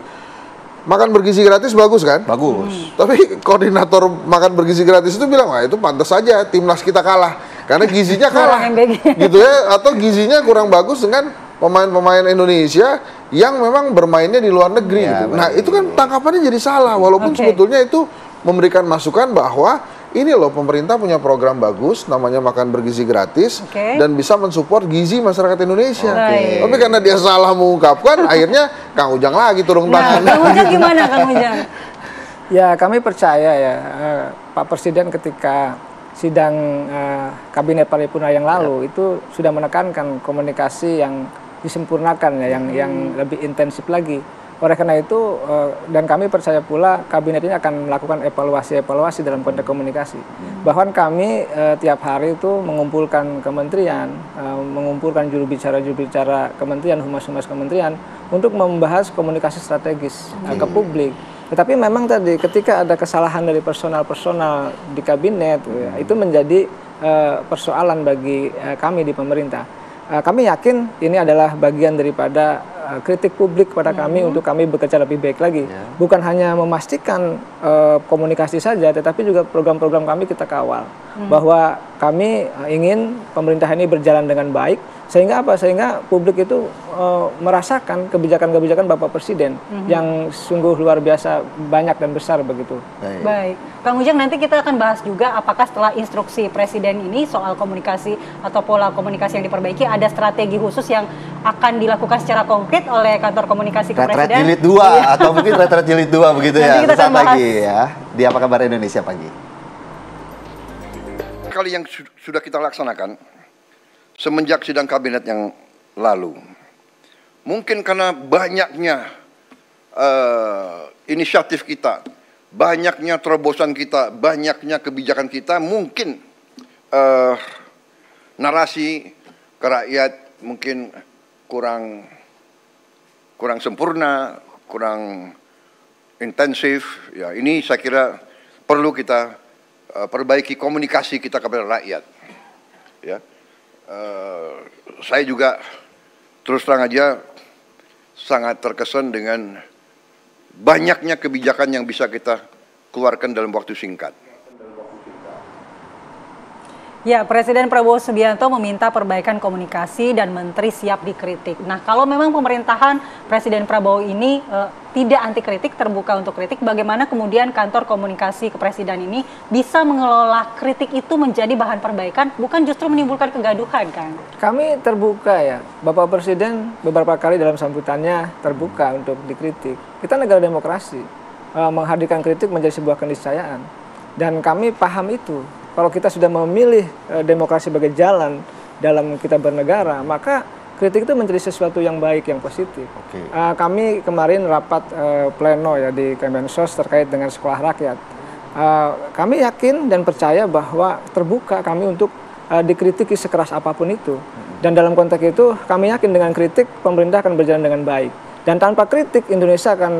makan bergizi gratis bagus kan? Bagus. Tapi koordinator makan bergizi gratis itu bilang, wah itu pantas saja timnas kita kalah karena gizinya kalah, gitu ya, atau gizinya kurang bagus dengan pemain-pemain Indonesia yang memang bermainnya di luar negeri. Gitu. Nah itu kan tangkapannya jadi salah, walaupun sebetulnya itu memberikan masukan bahwa ini loh pemerintah punya program bagus namanya makan bergizi gratis dan bisa mensupport gizi masyarakat Indonesia. Tapi karena dia salah mengungkapkan, akhirnya Kang Ujang lagi turun tangan. Kang Ujang gimana Kang Ujang? Ya kami percaya ya Pak Presiden ketika sidang Kabinet Paripurna yang lalu itu sudah menekankan komunikasi yang disempurnakan ya, yang lebih intensif lagi. Oleh karena itu, dan kami percaya pula kabinet ini akan melakukan evaluasi dalam konteks komunikasi. Bahkan kami tiap hari itu mengumpulkan kementerian, mengumpulkan juru bicara kementerian, humas-humas kementerian untuk membahas komunikasi strategis ke publik. Tetapi memang tadi ketika ada kesalahan dari personal di kabinet, itu menjadi persoalan bagi kami di pemerintah. Kami yakin ini adalah bagian daripada kritik publik kepada kami untuk kami bekerja lebih baik lagi. Bukan hanya memastikan komunikasi saja, tetapi juga program-program kami kita kawal. Bahwa kami ingin pemerintah ini berjalan dengan baik, sehingga apa? Sehingga publik itu merasakan kebijakan-kebijakan Bapak Presiden yang sungguh luar biasa banyak dan besar begitu. Baik, Kang Ujang, nanti kita akan bahas juga apakah setelah instruksi Presiden ini soal komunikasi atau pola komunikasi yang diperbaiki, ada strategi khusus yang akan dilakukan secara konkret oleh kantor komunikasi Retret Kepresiden. jilid 2 atau mungkin retret jilid 2 begitu Nanti ya. kita akan Sesaat bahas. lagi ya di Apa Kabar Indonesia Pagi. Kali yang sudah kita laksanakan semenjak sidang kabinet yang lalu, mungkin karena banyaknya inisiatif kita, banyaknya terobosan kita, banyaknya kebijakan kita, mungkin narasi ke rakyat mungkin kurang sempurna, kurang intensif. Ya, ini saya kira perlu kita perbaiki komunikasi kita kepada rakyat. Ya, saya juga terus terang aja sangat terkesan dengan banyaknya kebijakan yang bisa kita keluarkan dalam waktu singkat. Ya, Presiden Prabowo Subianto meminta perbaikan komunikasi dan menteri siap dikritik. Nah, kalau memang pemerintahan Presiden Prabowo ini tidak anti kritik, terbuka untuk kritik, bagaimana kemudian kantor komunikasi kepresiden ini bisa mengelola kritik itu menjadi bahan perbaikan, bukan justru menimbulkan kegaduhan, kan? Kami terbuka ya, Bapak Presiden beberapa kali dalam sambutannya terbuka untuk dikritik. Kita negara demokrasi, menghadirkan kritik menjadi sebuah keniscayaan. Dan kami paham itu. Kalau kita sudah memilih demokrasi sebagai jalan dalam kita bernegara, maka kritik itu menjadi sesuatu yang baik, yang positif. Kami kemarin rapat pleno ya di Kemensos terkait dengan sekolah rakyat. Kami yakin dan percaya bahwa terbuka kami untuk dikritiki sekeras apapun itu. Dan dalam konteks itu kami yakin dengan kritik pemerintah akan berjalan dengan baik. Dan tanpa kritik Indonesia akan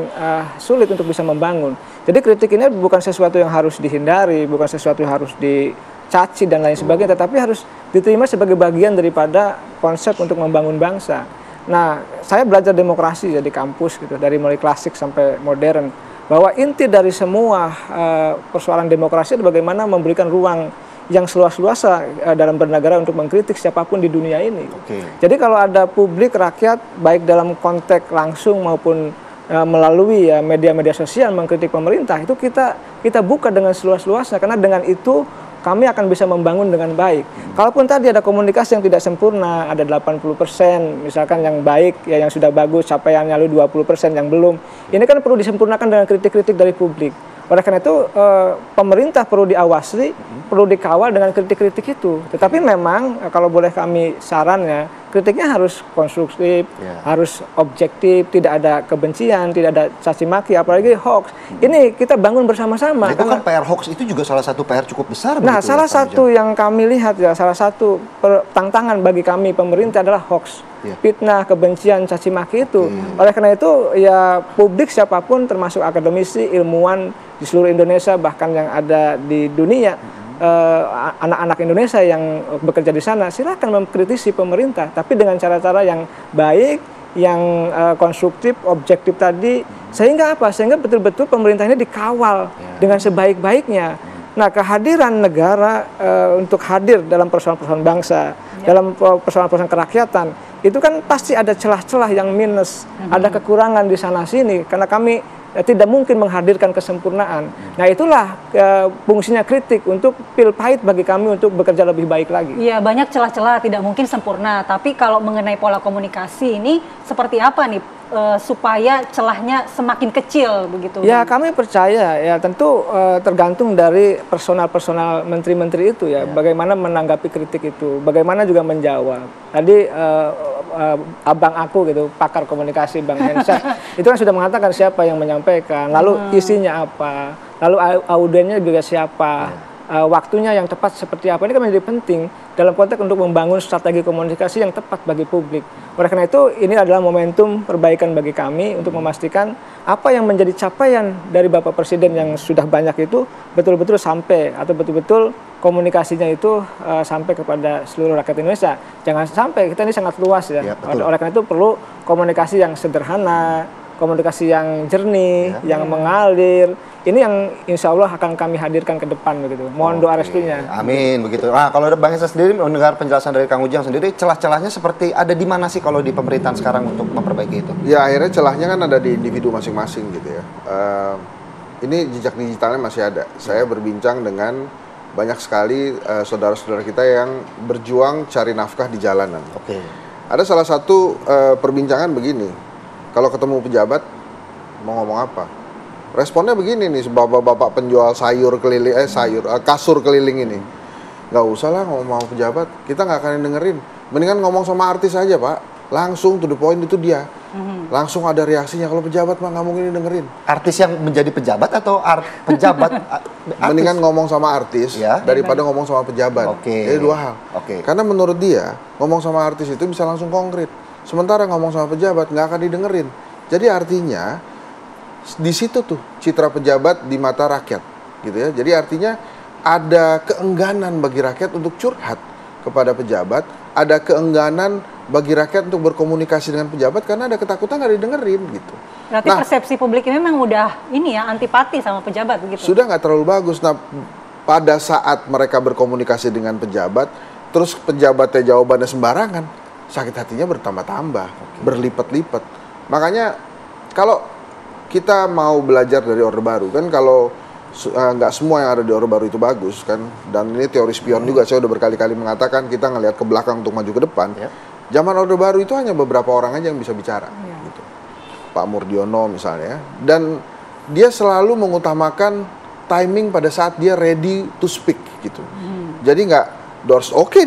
sulit untuk bisa membangun. Jadi kritik ini bukan sesuatu yang harus dihindari, bukan sesuatu yang harus dicaci dan lain sebagainya, tetapi harus diterima sebagai bagian daripada konsep untuk membangun bangsa. Nah, saya belajar demokrasi ya di kampus gitu, dari mulai klasik sampai modern, bahwa inti dari semua persoalan demokrasi adalah bagaimana memberikan ruang yang seluas-luasa dalam bernegara untuk mengkritik siapapun di dunia ini. Jadi kalau ada publik, rakyat, baik dalam konteks langsung maupun melalui media-media sosial mengkritik pemerintah, itu kita buka dengan seluas-luasnya, karena dengan itu kami akan bisa membangun dengan baik. Kalaupun tadi ada komunikasi yang tidak sempurna, ada 80% misalkan yang baik, ya yang sudah bagus, capaiannya lalu 20% yang belum, ini kan perlu disempurnakan dengan kritik-kritik dari publik. Oleh karena itu pemerintah perlu diawasi, perlu dikawal dengan kritik-kritik itu. Tetapi memang kalau boleh kami sarannya, kritiknya harus konstruktif, harus objektif, tidak ada kebencian, tidak ada caci maki, apalagi hoax. Ini kita bangun bersama-sama. Nah, itu kan PR hoax itu juga salah satu PR cukup besar. Nah, salah satu yang kami lihat ya, salah satu tantangan bagi kami pemerintah adalah hoax. Fitnah, kebencian, caci maki itu. Oleh karena itu ya publik siapapun termasuk akademisi, ilmuwan di seluruh Indonesia bahkan yang ada di dunia, anak-anak Indonesia yang bekerja di sana silakan mengkritisi pemerintah, tapi dengan cara-cara yang baik, yang konstruktif, objektif tadi, sehingga apa? Sehingga betul-betul pemerintah ini dikawal dengan sebaik-baiknya. Nah, kehadiran negara untuk hadir dalam persoalan-persoalan bangsa, dalam persoalan-persoalan kerakyatan, itu kan pasti ada celah-celah yang minus, ada kekurangan di sana-sini, karena kami tidak mungkin menghadirkan kesempurnaan. Nah, itulah fungsinya kritik, untuk pil pahit bagi kami untuk bekerja lebih baik lagi. Iya, banyak celah-celah, tidak mungkin sempurna. Tapi kalau mengenai pola komunikasi ini, seperti apa nih supaya celahnya semakin kecil begitu? Ya, kami percaya ya tentu tergantung dari personal-personal menteri-menteri itu ya, bagaimana menanggapi kritik itu, bagaimana juga menjawab. Tadi abang aku gitu, pakar komunikasi Bang Hensa, itu kan sudah mengatakan siapa yang menyampaikan, lalu isinya apa, lalu audiennya juga siapa, waktunya yang tepat seperti apa ini kan menjadi penting dalam konteks untuk membangun strategi komunikasi yang tepat bagi publik. Oleh karena itu ini adalah momentum perbaikan bagi kami untuk memastikan apa yang menjadi capaian dari Bapak Presiden yang sudah banyak itu betul-betul sampai atau betul-betul komunikasinya itu sampai kepada seluruh rakyat Indonesia. Jangan sampai, kita ini sangat luas ya. Oleh karena itu perlu komunikasi yang sederhana, komunikasi yang jernih, yang mengalir. Ini yang insya Allah akan kami hadirkan ke depan begitu. Mohon doa restunya. Amin begitu. Nah, kalau Bang Hesa sendiri mendengar penjelasan dari Kang Ujang sendiri, celah-celahnya seperti ada di mana sih kalau di pemerintahan sekarang untuk memperbaiki itu? Ya akhirnya celahnya kan ada di individu masing-masing gitu ya. Ini jejak digitalnya masih ada. Saya berbincang dengan banyak sekali saudara-saudara kita yang berjuang cari nafkah di jalanan. Ada salah satu perbincangan begini, kalau ketemu pejabat mau ngomong apa? Responnya begini nih, bapak-bapak penjual sayur keliling, kasur keliling ini. Nggak usah lah ngomong sama pejabat, kita nggak akan dengerin. Mendingan ngomong sama artis aja Pak, langsung to the point itu dia. Langsung ada reaksinya, kalau pejabat mah nggak mungkin dengerin. Artis yang menjadi pejabat atau pejabat? Mendingan ngomong sama artis daripada ngomong sama pejabat. Jadi dua hal. Karena menurut dia, ngomong sama artis itu bisa langsung konkret. Sementara ngomong sama pejabat nggak akan didengerin. Jadi artinya di situ tuh citra pejabat di mata rakyat gitu ya. Jadi artinya ada keengganan bagi rakyat untuk curhat kepada pejabat, ada keengganan bagi rakyat untuk berkomunikasi dengan pejabat karena ada ketakutan nggak didengerin gitu. Berarti persepsi publik ini memang udah ini ya, antipati sama pejabat begitu. Sudah nggak terlalu bagus. Nah, pada saat mereka berkomunikasi dengan pejabat, terus pejabatnya jawabannya sembarangan, sakit hatinya bertambah-tambah, berlipat-lipat. Makanya kalau kita mau belajar dari Orde Baru kan, kalau nggak semua yang ada di Orde Baru itu bagus kan, dan ini teori spion juga, saya udah berkali-kali mengatakan kita ngelihat ke belakang untuk maju ke depan. Zaman Orde Baru itu hanya beberapa orang aja yang bisa bicara gitu. Pak Murdiono misalnya, dan dia selalu mengutamakan timing pada saat dia ready to speak gitu. Jadi nggak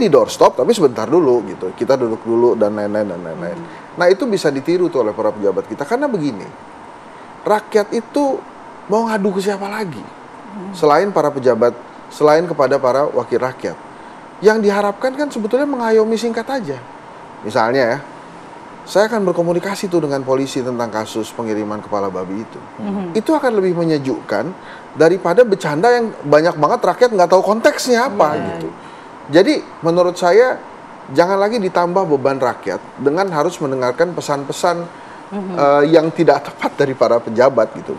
di doorstop tapi sebentar dulu gitu, kita duduk dulu dan lain-lain dan lain-lain. Nah itu bisa ditiru tuh oleh para pejabat kita karena begini, rakyat itu mau ngadu ke siapa lagi selain para pejabat, selain kepada para wakil rakyat. Yang diharapkan kan sebetulnya mengayomi singkat aja. Misalnya ya, saya akan berkomunikasi tuh dengan polisi tentang kasus pengiriman kepala babi itu. Itu akan lebih menyejukkan daripada bercanda yang banyak banget rakyat nggak tahu konteksnya apa gitu. Jadi menurut saya jangan lagi ditambah beban rakyat dengan harus mendengarkan pesan-pesan yang tidak tepat dari para pejabat gitu.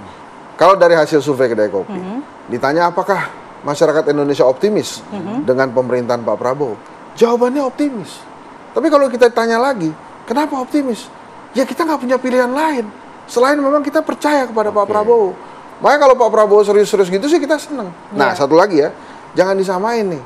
Kalau dari hasil survei Kedai Kopi, ditanya apakah masyarakat Indonesia optimis dengan pemerintahan Pak Prabowo? Jawabannya optimis. Tapi kalau kita tanya lagi, kenapa optimis? Ya kita nggak punya pilihan lain selain memang kita percaya kepada Pak Prabowo. Makanya kalau Pak Prabowo serius-serius gitu sih kita seneng. Nah satu lagi ya, jangan disamain nih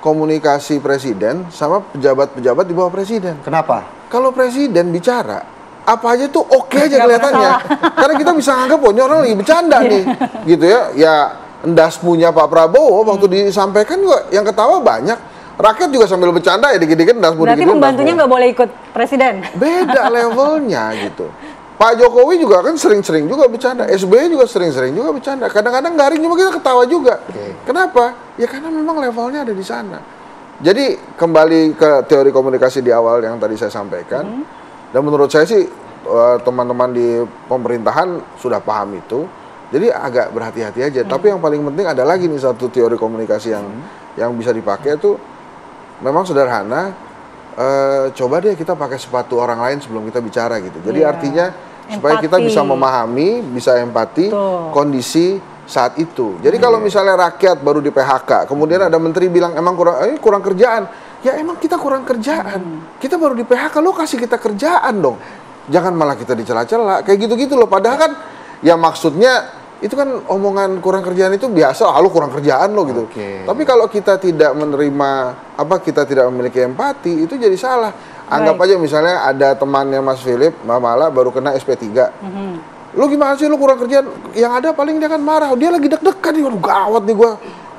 komunikasi presiden sama pejabat-pejabat di bawah presiden. Kenapa? Kalau presiden bicara apa aja tuh oke aja kelihatannya. Karena kita bisa nganggap ini orang lagi bercanda nih. Gitu ya. Ya endas punya Pak Prabowo waktu disampaikan juga yang ketawa banyak. Rakyat juga sambil bercanda ya dikit-dikit endas. Berarti pembantunya nggak boleh ikut presiden? Beda levelnya gitu. Pak Jokowi juga kan sering-sering juga bercanda. SBY juga sering-sering juga bercanda. Kadang-kadang garing cuma kita ketawa juga. Kenapa? Ya karena memang levelnya ada di sana. Jadi kembali ke teori komunikasi di awal yang tadi saya sampaikan. Dan menurut saya sih teman-teman di pemerintahan sudah paham itu. Jadi agak berhati-hati aja. Tapi yang paling penting ada lagi nih satu teori komunikasi yang bisa dipakai itu memang sederhana. Coba deh kita pakai sepatu orang lain sebelum kita bicara gitu. Jadi artinya supaya kita bisa memahami, bisa empati kondisi saat itu. Jadi kalau misalnya rakyat baru di PHK, kemudian ada menteri bilang emang kurang kerjaan. Ya emang kita kurang kerjaan. Kita baru di PHK, lo kasih kita kerjaan dong. Jangan malah kita dicela-cela. Kayak gitu-gitu loh. Padahal kan ya maksudnya itu kan omongan kurang kerjaan itu biasa. Lo kurang kerjaan lo gitu. Tapi kalau kita tidak menerima, kita tidak memiliki empati, itu jadi salah. Anggap aja misalnya ada temannya Mas Philip, Mbak Mala baru kena SP3. Lo gimana sih lo kurang kerjaan? Yang ada paling dia kan marah. Dia lagi deg-degan nih. Waduh gawat nih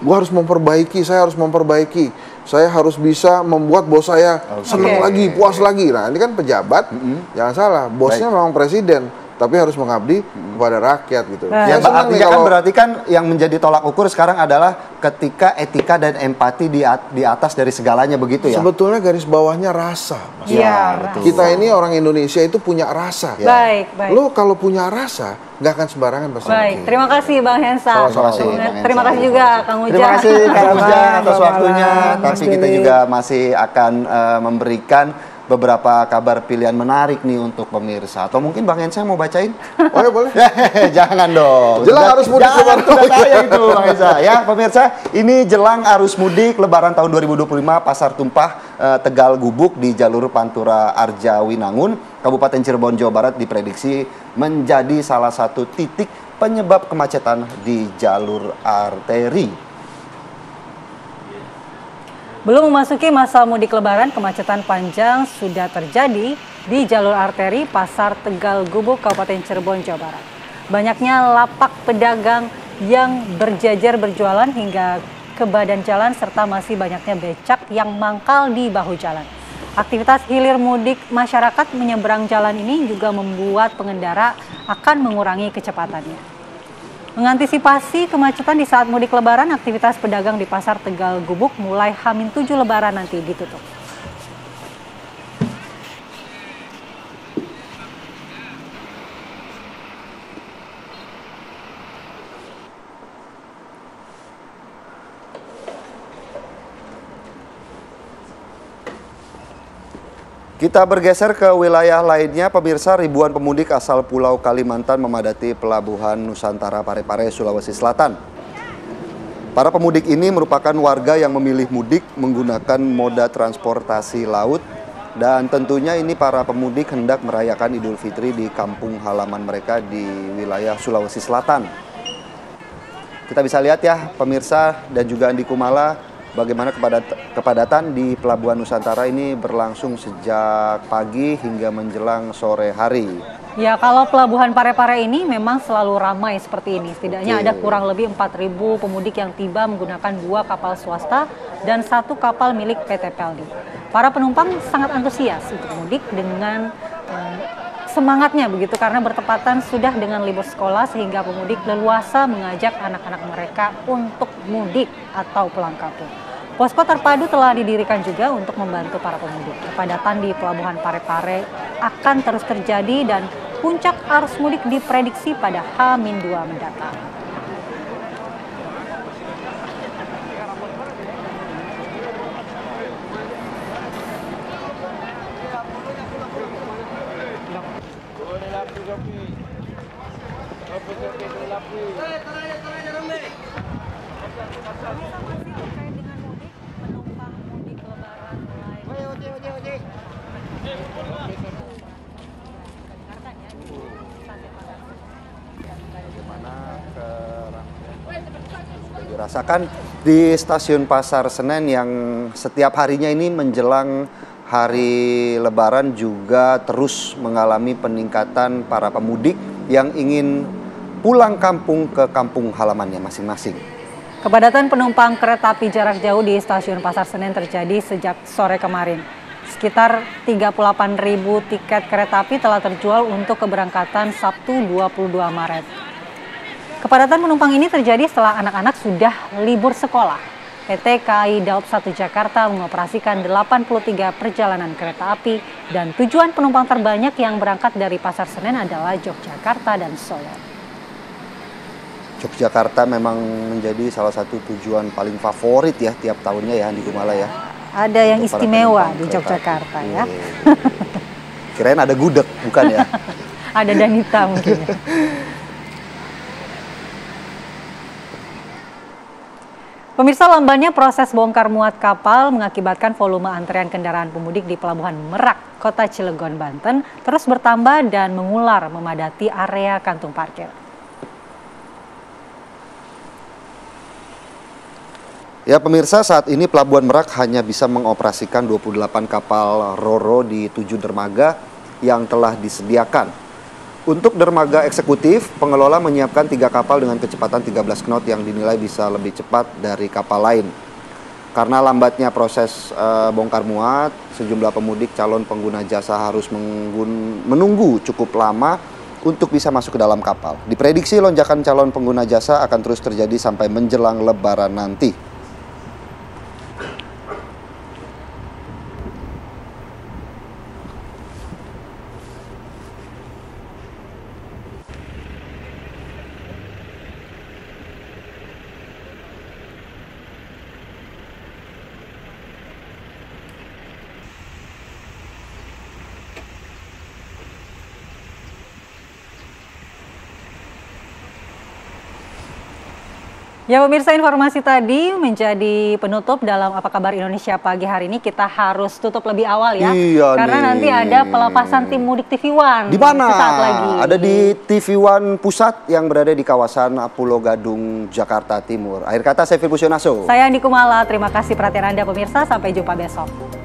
gue harus memperbaiki, saya harus memperbaiki. Saya harus bisa membuat bos saya senang lagi, puas lagi. Nah, ini kan pejabat, jangan salah. Bosnya memang presiden, tapi harus mengabdi kepada rakyat gitu. Ya, berarti kan yang menjadi tolak ukur sekarang adalah ketika etika dan empati di atas dari segalanya begitu ya? Sebetulnya garis bawahnya rasa. Iya, betul. Kita ini orang Indonesia itu punya rasa. Ya. Baik, baik. Lo kalau punya rasa, nggak akan sembarangan pasti. Baik, terima kasih Bang Hensa. Terima kasih juga Kang Ujang. Terima kasih Kang Ujang atas Selamat waktunya. malam, Mas Tapi kita Didi. juga masih akan memberikan beberapa kabar pilihan menarik nih untuk pemirsa. Atau mungkin Bang Hensa mau bacain? Oh, boleh. Jangan dong. Jelang arus mudik Jangan, lebaran. sudah saya itu Bang Hensa. Ya pemirsa, ini jelang arus mudik lebaran tahun 2025 Pasar Tumpah Tegal Gubuk di jalur Pantura Arjawinangun, Kabupaten Cirebon, Jawa Barat diprediksi menjadi salah satu titik penyebab kemacetan di jalur arteri. Belum memasuki masa mudik lebaran, kemacetan panjang sudah terjadi di jalur arteri Pasar Tegal Gubuk, Kabupaten Cirebon, Jawa Barat. Banyaknya lapak pedagang yang berjajar berjualan hingga ke badan jalan serta masih banyaknya becak yang mangkal di bahu jalan. Aktivitas hilir mudik masyarakat menyeberang jalan ini juga membuat pengendara akan mengurangi kecepatannya. Mengantisipasi kemacetan di saat mudik lebaran, aktivitas pedagang di Pasar Tegal Gubuk mulai H-7 lebaran nanti ditutup. Kita bergeser ke wilayah lainnya, pemirsa. Ribuan pemudik asal Pulau Kalimantan memadati Pelabuhan Nusantara Parepare, Sulawesi Selatan. Para pemudik ini merupakan warga yang memilih mudik menggunakan moda transportasi laut, dan tentunya ini para pemudik hendak merayakan Idul Fitri di kampung halaman mereka di wilayah Sulawesi Selatan. Kita bisa lihat ya pemirsa dan juga Andi Kumala, bagaimana kepadatan di Pelabuhan Nusantara ini berlangsung sejak pagi hingga menjelang sore hari. Ya, kalau Pelabuhan Parepare ini memang selalu ramai seperti ini. Setidaknya ada kurang lebih 4.000 pemudik yang tiba menggunakan 2 kapal swasta dan 1 kapal milik PT Pelni. Para penumpang sangat antusias untuk mudik dengan semangatnya begitu karena bertepatan sudah dengan libur sekolah sehingga pemudik leluasa mengajak anak-anak mereka untuk mudik atau pulang kampung. Posko terpadu telah didirikan juga untuk membantu para pemudik. Kepadatan di Pelabuhan Parepare akan terus terjadi dan puncak arus mudik diprediksi pada H-2 mendatang. Dirasakan di stasiun Pasar Senen yang setiap harinya ini menjelang hari Lebaran juga terus mengalami peningkatan para pemudik yang ingin pulang kampung ke kampung halamannya masing-masing. Kepadatan penumpang kereta api jarak jauh di stasiun Pasar Senen terjadi sejak sore kemarin. Sekitar 38.000 tiket kereta api telah terjual untuk keberangkatan Sabtu 22 Maret. Kepadatan penumpang ini terjadi setelah anak-anak sudah libur sekolah. PT KAI Daob 1 Jakarta mengoperasikan 83 perjalanan kereta api dan tujuan penumpang terbanyak yang berangkat dari Pasar Senen adalah Yogyakarta dan Solo. Yogyakarta memang menjadi salah satu tujuan paling favorit ya tiap tahunnya ya Andi Kumala ya. Ada yang istimewa di Yogyakarta ya. Kirain ada gudeg, bukan ya? Ada Danita mungkin. Pemirsa, lambannya proses bongkar muat kapal mengakibatkan volume antrean kendaraan pemudik di Pelabuhan Merak, Kota Cilegon, Banten terus bertambah dan mengular memadati area kantung parkir. Ya pemirsa, saat ini Pelabuhan Merak hanya bisa mengoperasikan 28 kapal Ro-Ro di 7 dermaga yang telah disediakan. Untuk dermaga eksekutif, pengelola menyiapkan 3 kapal dengan kecepatan 13 knot yang dinilai bisa lebih cepat dari kapal lain. Karena lambatnya proses bongkar muat, sejumlah pemudik calon pengguna jasa harus menunggu cukup lama untuk bisa masuk ke dalam kapal. Diprediksi lonjakan calon pengguna jasa akan terus terjadi sampai menjelang Lebaran nanti. Ya pemirsa, informasi tadi menjadi penutup dalam Apa Kabar Indonesia pagi hari ini. Kita harus tutup lebih awal ya. Iya karena nih. nanti ada pelepasan tim mudik TV One. Di mana? Sesaat lagi. Ada di TV One Pusat yang berada di kawasan Pulau Gadung, Jakarta Timur. Akhir kata saya Filipus Yonaso. Saya Andi Kumala, terima kasih perhatian Anda pemirsa. Sampai jumpa besok.